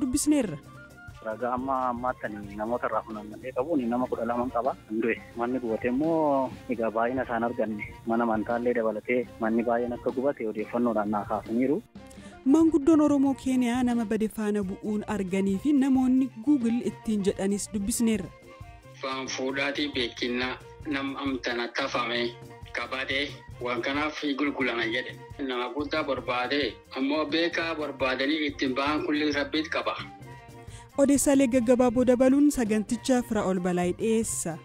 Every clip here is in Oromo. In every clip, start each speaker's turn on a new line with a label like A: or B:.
A: dubbisneerra.
B: Ragaa ammattanii namoota irraa funaannee qabuun nama 12 qaba. Hundee manni gubate immoo egaa baay'ina isaan arganne mana amantaallee dabalatee manni baay'een akka gubate odeeffannoodhaan naa kaasaniiru.
A: Maanguddoon Oromoo Keeniyaa nama bade faana bu'uun arganii fi namoonni Google ittiin jedhanis dubbisneerra.
C: Faan fuudhaatii beekinnaa nam amtana tafame kabadee waan kanaaf gulgulana jedhe nama guddaa barbaade ammoo beekaa barbaadanii ittiin ba'an kulli rabbiit qaba.
A: Odeessaalee gaggabaaboo dabaluun saganticha Firaa'ol Balaay dhiyeessa.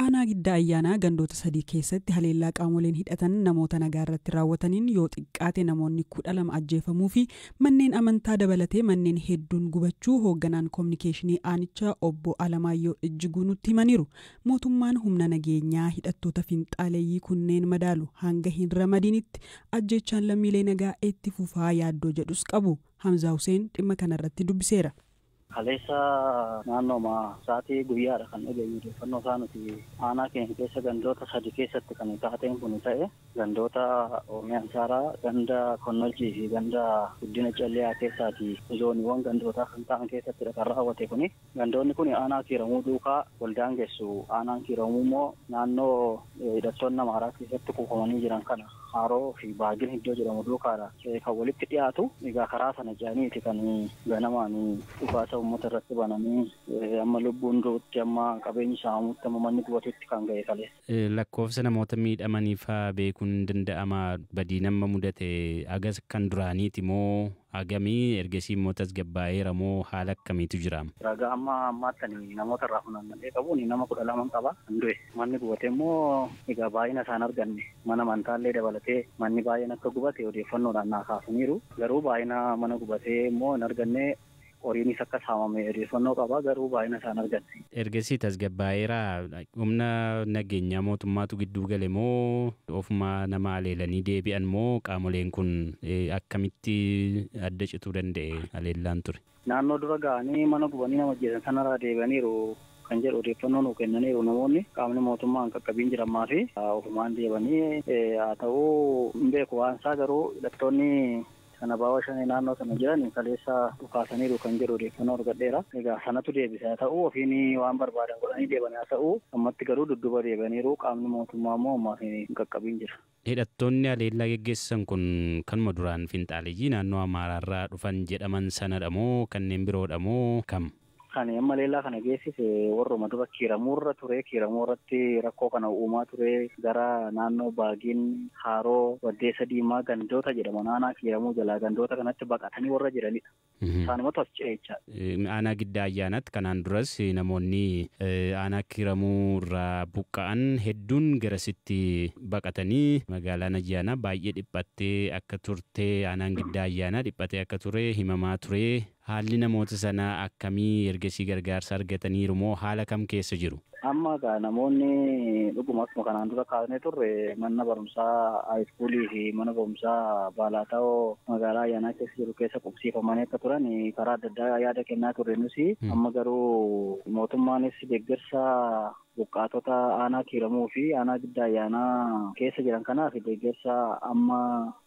A: Aanaa Giddaa Ayyaanaa gandoota 3 keessatti haleellaa qaamoleen hidhatan namoota nagaa irratti raawwataniin yoo xiqqaate namoonni 12 ajjeefamuu fi manneen amantaa dabalatee manneen hedduun gubachuu hoogganaan koominikeeshinii aanichaa obbo Alamaayyoo Ijjiguu nutti himaniiru. Mootummaan humna nageenyaa hidhattoota finxaaleeyyii kunneen madaalu hanga hin ramadiinitti ajjechaan lammiilee nagaa itti fufaa yaaddoo jedhus qabu. Hamzaa Huseen dhimma kanarratti dubbiseera.
B: Kaleessa naannooma sa'aatii guyyaadha kan dhageenyu odeeffannoo isaa nuti aanaa keenya keessa gandoota 3 keessatti kan taateen kun ta'e gandoota Oromiyaan Saaraa, ganda Konnolchii fi ganda Guddina Calleyaa keessaati zooniiwwan gandootaa kan ta'an keessatti kan raawwate kuni. Gandoonni kun aanaa Kiiramuu duukaa waldaan geessu. Aanaan Kiiramuu immoo naannoo hidhattoonni Amaaraa keessatti kuufamanii jiran kana Haroo fi Baagin iddoo jedhamu duukaadha kan walitti dhiyaatu. Egaa karaa sana jaaniiti kan ganamaan dhufaasa uummata irratti bananii amma lubbuun duutti amma qabeenyi saamuutti amma manni gubatutti kan ga'e kaleessa.
D: Lakkoofsa namoota miidhamaniif beekuun danda'ama badii nama mudate agas kan duraaniiti moo agamii ergasii immoo tasgabbaa'eera moo haala akkamiitu jira?
B: Ragaa ammattanii namoota irraa funaannee qabuun nama 12 qaba. Hundee manni gubate immoo egaa baay'ina isaan arganne mana amantaallee dabalatee manni baay'een akka gubate odeeffannoodhaan naa kaasaniiru. Garuu baay'ina mana gubatee immoo hin arganne. Horiinis akka saamame odeeffannoo qaba garuu baay'ina isaan arganne.
D: Ergasii tasgabbaa'eera humna nageenyaa mootummaatu gidduu gale moo ofuma nama aleelanii deebi'an moo qaamoleen kun akkamitti adda cituu danda'e aleellaan ture?
B: Naannoo dura ga'anii mana gubanii nama ajjeesan sanarraa deebi'aniiru kan jedhu odeeffannoo nuu kennaniiru namoonni qaamni mootummaan qaqqabiin jirammaa fi ofumaan deebanii haa ta'uu hin beeku waan isaa garuu hidhattoonni kana baawwa shanii naannoo sana jiran kaleessa dhukaasaniiru kan jedhu odeeffannoo argadheera. Egaa sanatu deebisa haa ta'u ofiin waan barbaadan godhanii deeban haa ta'u ammatti garuu dudduba deebaniiru qaamni mootummaa immoo ammaaf hin qaqqabiin jira.
D: Hidhattoonni aleellaa geggeessan kun kanuma duraan finxaaleeyyii naannoo Amaaraarraa dhufan jedhaman sanadha moo kanneen biroodha moo kam?
B: Kan amma leellaa kana geessise warruma dura Kiiramuurra ture. Kiiramuurratti rakkoo kana uumaa ture gara naannoo Baagiin Haroo Waddeessa Diimaa gandoota jedhama. Aanaa Kiiramuu jalaa gandoota kanatti baqatanii warra jiranidha. Isaanimatu as ce'echaa.
D: Aanaa Giddaa Ayyaanaatti kanaan duras namoonni aanaa Kiiramuurraa buqqa'an hedduun garasitti baqatanii magaalaan Ayyaanaa baay'ee dhiphattee akka turte aanaan Giddaa Ayyaanaa dhiphatee akka ture himamaa ture. Haalli namoota sanaa akkamii ergasii gargaarsa argataniiru moo haala kam keessa jiru?
B: Amma gaa namoonni dhuguma akkuma kanaan dura kaasnee turre mana barumsaa haayiskuulii fi mana barumsaa Baalaataawoo magaalaa Ayyaanaa keessa jiru keessa qubsiifamanii akka turan karaa adda addaa yaada kennaa turre nusi. Amma garuu mootummaanis deeggarsa buqqaatota aanaa Kiiramuu fi aanaa Giddaa Ayyaanaa keessa jiran kanaaf deeggarsa amma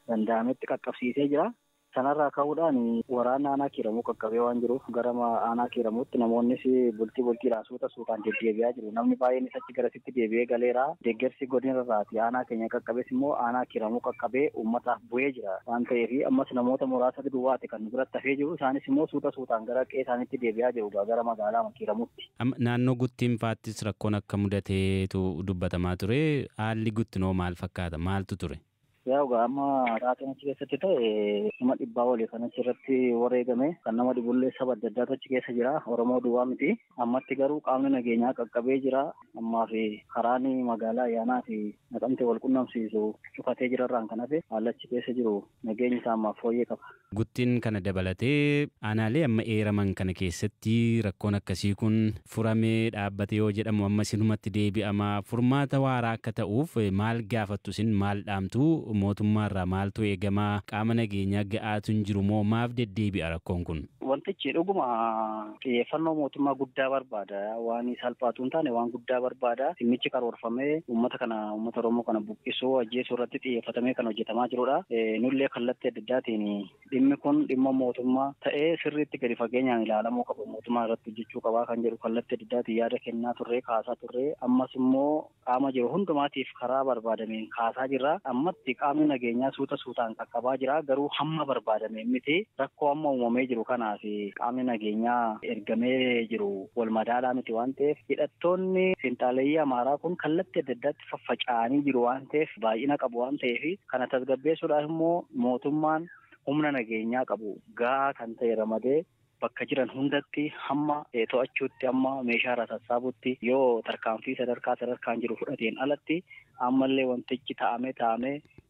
B: danda'ametti qaqqabsiisee jira. Sanarraa ka'uudhaan waraana aanaa Kiiramuu qaqqabee waan jiruuf gara aanaa Kiiramuutti namoonnis bultiidhaan suutaan deddeebi'aa jiru. Namni baay'een achi garasitti deebi'ee galeera. Deeggarsi godinarraati aanaa keenya qaqqabees immoo aanaa Kiiramuu qaqqabee uummataaf bu'ee jira waan ta'eef ammas namoota muraasa duwwaati kan biratti hafee jiru. Isaanis immoo suutaan gara qe'ee isaaniitti deebi'aa jiru gara magaalaa Kiiramuutti.
D: Naannoo Guttiin faattis rakkoon akka mudateetu dubbatamaa ture. Haalli Guttinoo maal fakkaata? Maaltu ture?
B: Yaa amma raatiin achi keessatti ta'e nama 100 olii kan achirratti wareegame kan nama dhibullee saba adda addaatu achi keessa jira. Oromoo duwwaa miti. Ammatti garuu qaamni nageenyaa qaqqabee jira. Ammaa fi karaan magaalaa Ayyaanaa fi Naqamtee wal qunnamsiisu cufatee jirarraan kan hafe haala achi keessa jiru nageenyi isaa ammaaf fooyyee qaba.
D: Guttiin kana dabalatee aanaalee amma eeraman kana keessatti rakkoon akkasii kun furamee dhaabbate yoo jedhamu amma sinumatti deebi'ama. Furmaata waaraa akka ta'uuf maal gaafattu isin maal dhaamtu? Mootummaarraa maaltu eegamaa qaama nageenyaa ga'aatu hin jiru moo maaf deddeebi'a rakkoon kun?
B: Wantichi dhimmichi dhuguma xiyyeeffannoo mootummaa guddaa barbaada. Waan salphaatu hin taane waan guddaa barbaada. Dhimmichi karoorfamee uummata Oromoo kana buqqisuu ajjeesuu irratti xiyyeeffatamee kan hojjetamaa jirudha. Nullee kallattii adda addaatiin dhimmi kun dhimma mootummaa ta'ee sirriitti gadi fageenyaan ilaalamuu qabu. Mootummaa irratti hojjechuu qabaa kan jedhu kallattii adda addaatiin yaada kennaa turre kaasaa turre. Ammas immoo qaama jiru hundumaatiif karaa barbaadameen kaasaa jirra. Ammatti qaamni nageenyaa suutaan qaqqabaa jira. Garuu hamma barbaadame miti rakkoo amma uumamee jiru kanaaf qaamni nageenyaa ergamee jiru wal madaalaa miti waan ta'eef hidhattoonni finxaaleeyyii Amaaraa kun kallattii adda addaatti faffaca'anii jiru waan ta'eef baay'ina qabu waan ta'eef kana tasgabbeessuudhaaf immoo mootummaan humna nageenyaa qabu gahaa kan ta'e ramadee bakka jiran hundatti hamma to'achuutti amma meeshaa irraa sassaabutti yoo tarkaanfii sadarkaan jiru fudhateen alatti ammallee wantichi taa'amee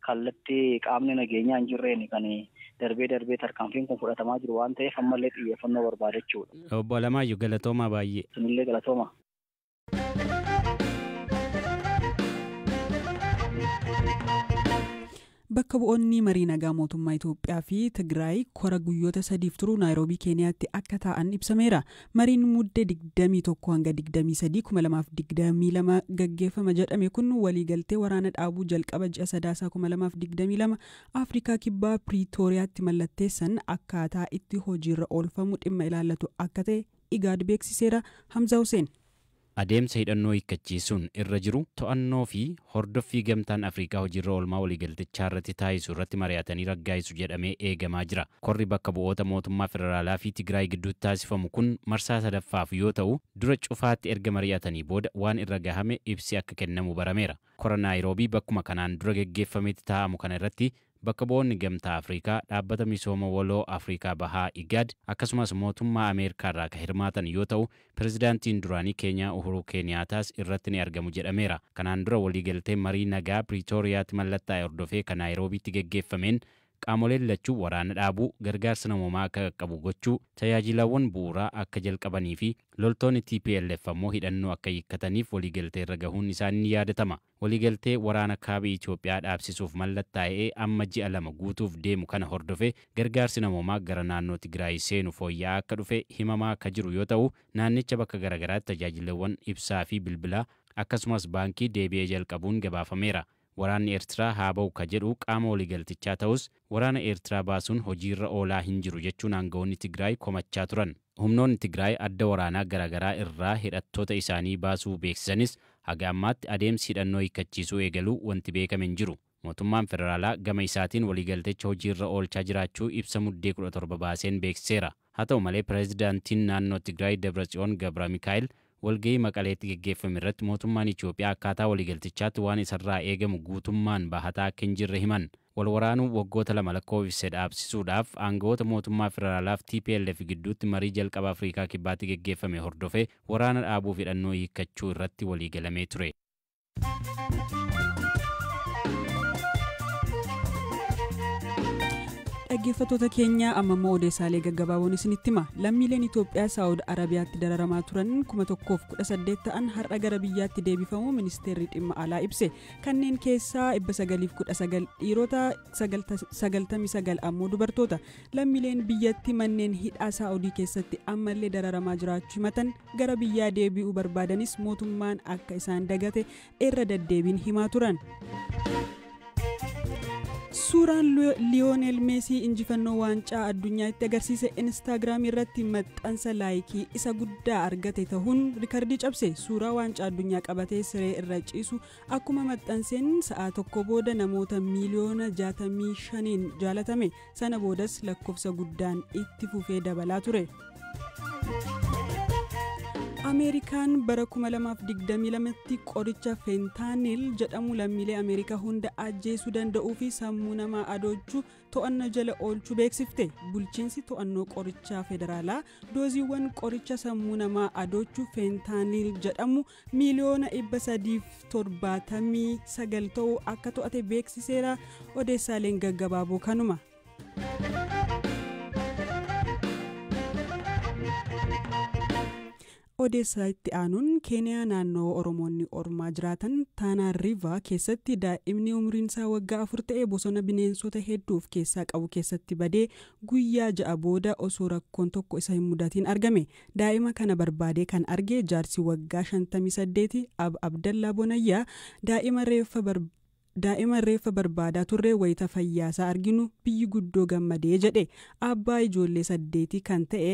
B: kallattii qaamni nageenyaa hin jirreen kan darbee tarkaanfiin kun fudhatamaa jiru waan ta'eef ammallee xiyyeeffannoo barbaadechuudha.
D: Obbo Alamaayyuu galatoomaa baay'ee.
B: Sinillee galatooma.
A: Bakka bu'oonni marii nagaa mootummaa Itoophiyaa fi Tigraay kora guyyoota 3 turuu Naayiroobii Keeniyaatti akka ta'an ibsameera. Mariin muddee 21 hanga 23 2022 gaggeeffama jedhame kun waliigaltee waraana dhaabuu jalqaba ji'a Sadaasaa 2022 Afrikaa Kibbaa Piriitooriyaatti mallatteessan akkaataa itti hojiirra oolfamu dhimma ilaallatu akka ta'e IGAD beeksiseera. Hamza Hussein.
D: Adeemsa hidhannoo hiikkachiisuun irra jiru to'annoo fi hordoffii gamtaan Afrikaa hojiirra oolmaa waliigaltichaa irratti taasisu irratti mari'atanii raggaa'isu jedhamee eegamaa jira. Korri bakka bu'oota mootummaa federaalaa fi Tigraay gidduutti taasifamu kun marsaa sadaffaaf yoo ta'u dura cufaatti erga mari'atanii booda waan irra gahame ibsi akka kennamu barameera. Kora Naayiroobii bakkuma kanaan dura geggeeffametti taa'amu kana irratti bakka bu'oonni gamtaa Afrikaa dhaabbata misooma waloo Afrikaa bahaa IGAD akkasumas mootummaa Ameerikaa irraa kan hirmaatan yoo ta'u pirezidaantiin duraanii Keenyaa Uhuru Keeniyaataas irratti ni argamu jedhameera. Kanaan dura waliigaltee marii nagaa Piriitooriyaatti mallattaa'e hordofee kan Naayiroobiitti geggeeffameen qaamoleen lachuu waraana dhaabuu gargaarsa namoomaa akka qaqqabu gochuu tajaajilawwan bu'uuraa akka jalqabanii fi loltoonni TPLF ammoo hidhannoo akka hiikkataniif waliigaltee irra gahuun isaanii ni yaadatama. Waliigaltee waraana kaaba Itoophiyaa dhaabsisuuf mallattaa'ee amma ji'a 2 guutuuf deemu kana hordofee gargaarsi namoomaa gara naannoo Tigraay seenu fooyya'aa akka dhufe himamaa akka jiru yoo ta'u naannicha bakka garagaraatti tajaajilawwan ibsaa fi bilbilaa akkasumas baankii deebi'ee jalqabuun gabaafameera. Waraanni Eertiraa haa ba'u ka jedhu qaama waliigaltichaa ta'us waraana Eertiraa baasuun hojiirra oolaa hin jiru jechuun aangawoonni Tigraay komachaa turan. Humnoonni Tigraay adda waraanaa garagaraa irraa hidhattoota isaanii baasuu beeksisanis haga ammaatti adeemsi hidhannoo hiikkachiisuu eegaluu wanti beekame hin jiru. Mootummaan federaalaa gama isaatiin waliigalticha hojiirra oolchaa jiraachuu ibsa muddee 17 baaseen beeksiseera. Haa ta'u malee pireezidaantiin naannoo Tigraay Dabratsiyoon Gabra Mikaa'el walgahii Maqaleetti geggeeffame irratti mootummaan Itoophiyaa akkaataa waliigaltichaatti waan isarraa eegamu guutummaan bahataa akka hin jirre himan. Wal waraanuu waggoota 2 lakkoofsise dhaabsisuudhaaf aangawoota mootummaa federaalaaf TPLF gidduutti marii jalqaba Afrikaa Kibbaatti geggeeffame hordofee waraana dhaabuuf hidhannoo hiikkachuu irratti waliigalamee ture. Dhaggeeffattoota keenya amma odeessaalee gaggabaaboon isinitti hima. Lammiileen Itoophiyaa Saawud Arabiyaatti dararamaa turan 1,018 ta'an har'a gara biyyaatti deebifamu ministeerri dhimma alaa ibse. Kanneen keessaa 919 dhiirota 99 ammoo dubartoota. Lammiileen biyyatti manneen hidhaa Saawudii keessatti ammallee dararamaa jiraachuu himatan gara biyyaa deebi'uu barbaadanis mootummaan akka isaan dagate irra deddeebiin himaa turan. Suuraan Liyoonel Meesii injifannoo waancaa addunyaatti agarsiise Instagram irratti maxxansa laayikii isa guddaa argate ta'uun rikardii cabse. Suuraa waancaa addunyaa qabatee siree irra ciisu akkuma maxxanseen sa'a tokko booda namoota miliyoona 65 jaalatame. Sana boodas lakkoofsa guddaan itti fufee dabalaa ture. Ameerikaan bara 2022tti qoricha fentaanil jedhamu lammiilee Ameerikaa hunda ajjeesuu danda'uu fi sammuu namaa adoochuu to'annoo jala oolchuu beeksifte. Bulchiinsi to'annoo qorichaa federaalaa dooziiwwan qoricha sammuu namaa adoochuu fentaanil jedhamu miliyoona 379 ta'uu akka to'ate beeksiseera. Odeessaaleen gaggabaaboo kanuma.
A: odeessaa itti aanuun keeniyaa naannoo oromoonni ormaa jiraatan taanaa riivaa keessatti daa'imni umriin isaa waggaa 4 ta'e bosona bineensota hedduuf keessaa qabu keessatti badee guyyaa 6 booda osoo rakkoon tokko isa hin mudatiin argame. Daa'ima kana barbaadee kan arge jaarsi waggaa 58 Abdallaa Bonayyaa daa'ima reeffa barbaadaa turre wayita fayyaasaa arginu biyyi guddoo gammadee jedhe. Abbaa ijoollee 8 kan ta'e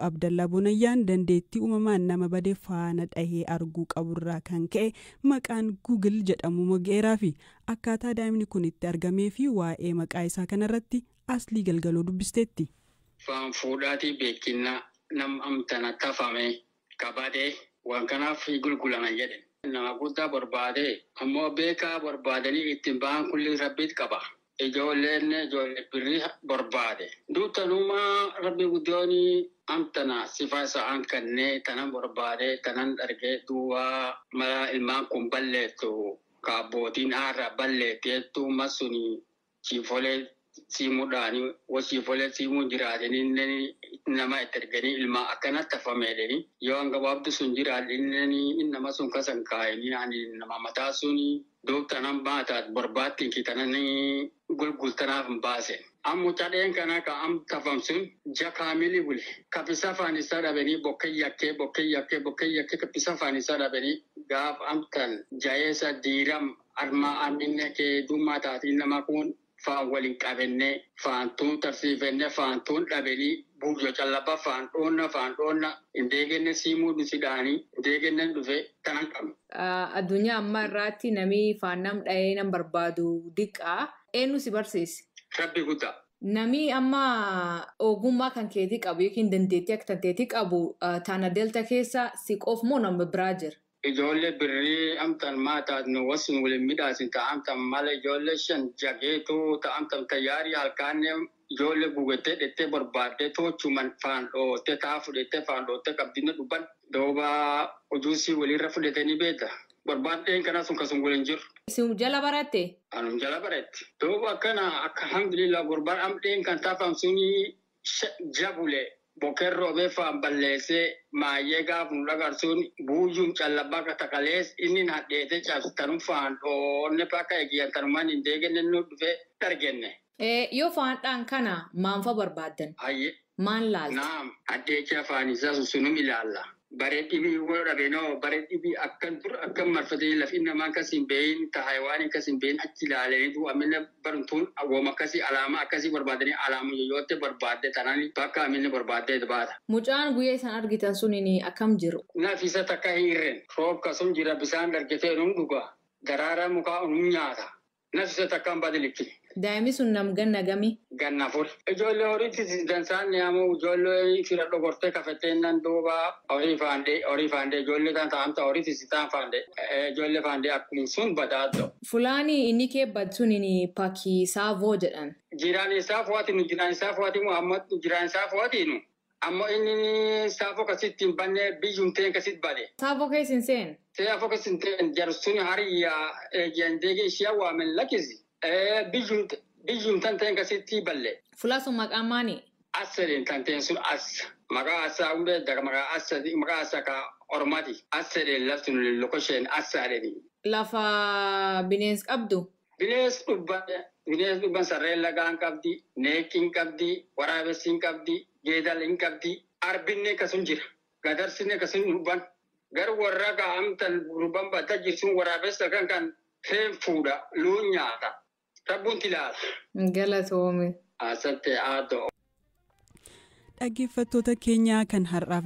A: Abdallaa Bonayyaan dandeettii uumamaan nama badee faana dhahee arguu qaburraa kan ka'e maqaan Google jedhamu mogeeraa fi akkaataa daa'imni kun itti argamee fi waa'ee maqaa isaa kanarratti Aslii Galgaloo dubbisteetti.
C: Faan fuudhaatii beekinnaa nam amtana tafame kabadee waan kanaaf gulgulana jedhe. Nama guddaa barbaade ammoo beekaa barbaadanii ittiin ba'an kulli rabbiit qaba. Ijoolleen birrii barbaade. Duutanuma rabbi guddooni amtana sifaa isaan kannee tanan barbaade tanan argee duwwaa mala ilmaan kun balleettu kaabbootiin haara balleetteettu masuni chiifolee siimuudhaanii wasiifolee siimuu jiraatanii nama itti arganii ilmaa akkanatti hafameedhanii yoo gabaabdu sun jiraatanii nama sun kasan kaa'anii nama mataa sun dooktanan baataat barbaattiin kitananii gulgultanaaf hin baase. Ammu cadheen kana ka am tafamsun jakaamili bule kapisa faanisaa dhabanii bokkee kapisa faanisaa dhabanii gaaf amtan jayeessa diiram armaa aminne kee dummaa taatiin nama kun faan waliin qabannee faantuun tarsiifannee faantuun dhabanii buujoo callaba faan dhoonna hin deegenne siimuu dhusidhaanii hin deegenne dhufe kanan qabne.
E: Addunyaa amma irratti namni faannam dhahee nam barbaadu diqqaa eenyu si barsiise?
C: Rabbi guddaa.
E: Namni amma ogummaa kan keetii qabu yookiin dandeettii akka tanteetii qabu taana delta keessa si qof moo nama biraa jira?
C: Ijoollee birrii amtan maataat nu wasin waliin midhaasin ta'amtan mala ijoollee 5 jageetu ta'amtan tayyaarii halkaanee ijoollee guugattee dhettee barbaaddee toochuman faan dhoottee taa fudhattee faan dhoottee qabdinne dhubban dooba ujuusii waliirra fudhatanii beekta. Barbaaddeen kana sun kasum waliin jiru.
E: Isin jala baratte?
C: Anum jala baratte. Dooba akkana akka alhamdulillah gurbaan amdeen kan taafamsunii jabulee. Bokerroo beefaan balleessee maayyee gaafa nu dhagarsuun buuyyuun callabaa katakalees inni hadheete cabsitanuu faan dhoonne bakka eegiyyan tanumaan hin deegenne nu dhufe dargenne.
E: Yoo faandhaan kana maanfa barbaaddan?
C: Hayyee.
E: Maan laalta?
C: Naam hadheecha afaan isaa sunum ilaalla. Bare dhibii wal dhabeenoo bare dhibii akkan marfatee lafi namaan akkasii hin beeyin tahaywaan akkasii hin beeyin achi ilaalaniitu amina barumtuun wooma akkasii alaama akkasii barbaadanii alaamu yoyyootte barbaadde tananii bakka amina barbaadde baata.
E: Mucaan guyyee isaan argitan suniin akkam jiru?
C: Nafisa takka hiirren roobka sun jira bisaan dargetee num dhuga daraara mukaa num nyaata nafisa takkaan badilikki.
E: Daa'imni sun nam ganna gami?
C: Ganna furi. Ijoollee horiitti dansaan niyaamu ijoollee fira dhogortee kafettee nan duuba horii faandee ijoollee tan ta'amta horiitti sitaan faandee ijoollee faandee akkuma sun badaaddo.
E: Fulaani inni kee badsuun Pakii Saavoo jedhan.
C: Jiraan isaa fu'aatiinu ammoo inni saafoo kasitti hin banne biyyumteen kasitti bade.
E: Saafoo keessin seen?
C: Saafoo kasitti jarsuun hariyyaa eegyandeegee ishee waamen lakkisi. Biyyuun tanteen kasitti balle.
E: Fulaa sun maqaan maani?
C: Assadeen tanteen sun as. Maqaa assaa hundee daga maqaa assaa ka ormaati. Assadeen laftin lokosheen assaadheeni.
E: Lafa bineens qabdu?
C: Bineens dhubban sarreen lagaan qabdi, neekiin qabdi, waraabessiin qabdi, geedaliin qabdi. Arbinne kasun jira. Gadarsinne kasun dhubban. Gar warra ga'amtan dhubban badda jirsun waraabessa kan feen fuudha luun nyaata. Rabbuun tilaala.
E: Galatoome.
C: Asante aadoo.
A: Dhaggeeffattoota keenyaa kan har'aaf